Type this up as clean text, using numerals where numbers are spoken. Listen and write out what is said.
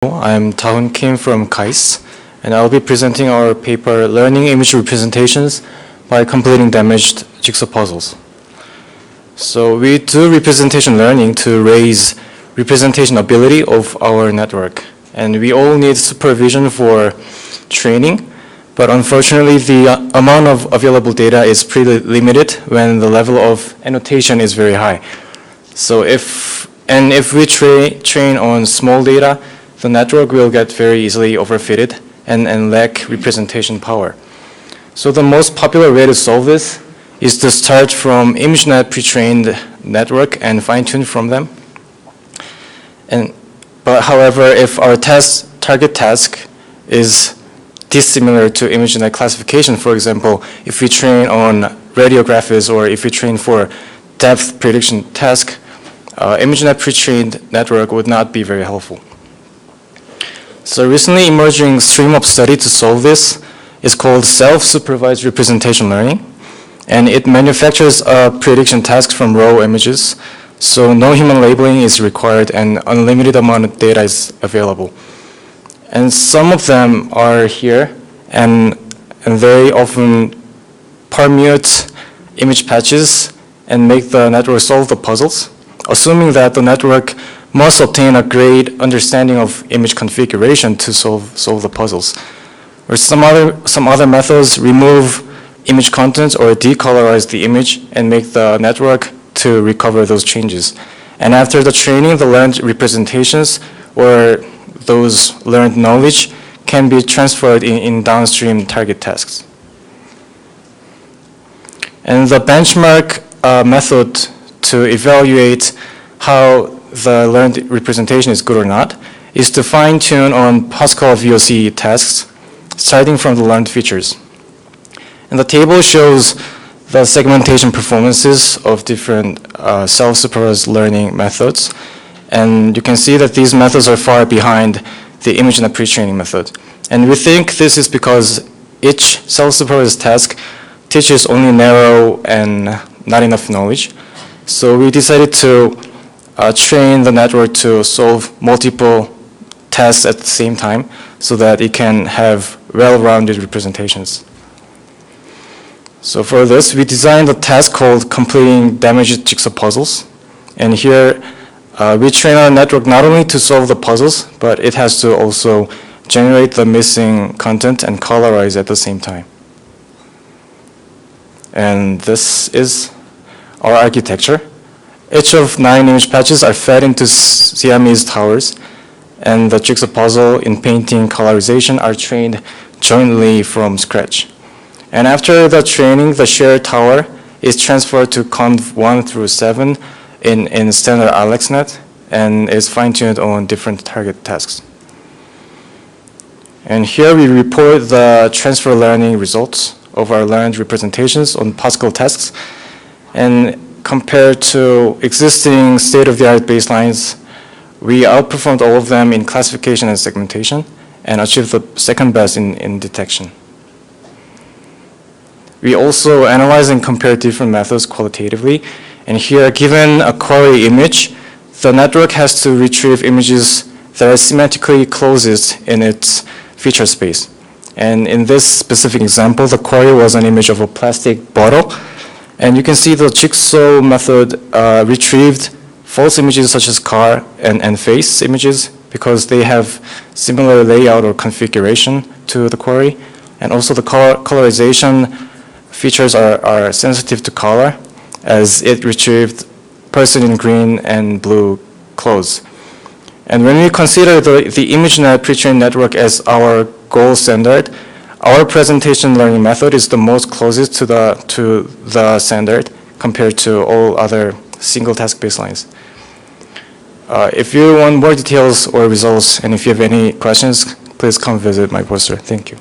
I'm Dahun Kim from KAIS, and I'll be presenting our paper, Learning Image Representations by Completing Damaged Jigsaw Puzzles. So we do representation learning to raise representation ability of our network. And we all need supervision for training, but unfortunately the amount of available data is pretty limited when the level of annotation is very high. So if we train on small data, the network will get very easily overfitted and lack representation power. So the most popular way to solve this is to start from ImageNet pre-trained network and fine-tune from them. But however, if our target task is dissimilar to ImageNet classification, for example, if we train on radiographies or if we train for depth prediction task, ImageNet pre-trained network would not be very helpful. So recently emerging stream of study to solve this is called self-supervised representation learning, and it manufactures a prediction task from raw images, so no human labeling is required and unlimited amount of data is available. And some of them are here, and very often permute image patches and make the network solve the puzzles, assuming that the network must obtain a great understanding of image configuration to solve the puzzles. Or some other methods remove image contents or decolorize the image and make the network to recover those changes. And after the training, the learned representations or those learned knowledge can be transferred in downstream target tasks. And the benchmark method to evaluate how the learned representation is good or not is to fine-tune on PASCAL VOC tasks starting from the learned features. And the table shows the segmentation performances of different self-supervised learning methods. And you can see that these methods are far behind the ImageNet pre-training method. And we think this is because each self-supervised task teaches only narrow and not enough knowledge. So we decided to train the network to solve multiple tasks at the same time so that it can have well-rounded representations. So for this, we designed a task called Completing Damaged Jigsaw Puzzles. And here, we train our network not only to solve the puzzles, but it has to also generate the missing content and colorize at the same time. And this is our architecture. Each of 9 image patches are fed into Siamese towers, and the jigsaw puzzle, inpainting, colorization are trained jointly from scratch. And after the training, the shared tower is transferred to conv 1 through 7 in standard AlexNet and is fine-tuned on different target tasks. And here we report the transfer learning results of our learned representations on PASCAL tasks. And compared to existing state-of-the-art baselines, we outperformed all of them in classification and segmentation and achieved the second best in detection. We also analyze and compare different methods qualitatively. And here, given a query image, the network has to retrieve images that are semantically closest in its feature space. And in this specific example, the query was an image of a plastic bottle. And you can see the Jigsaw method retrieved false images such as car and face images because they have similar layout or configuration to the query. And also the colorization features are sensitive to color as it retrieved person in green and blue clothes. And when we consider the ImageNet pre-trained network as our gold standard, our presentation learning method is the most closest to the standard compared to all other single task baselines. If you want more details or results, and if you have any questions, please come visit my poster. Thank you.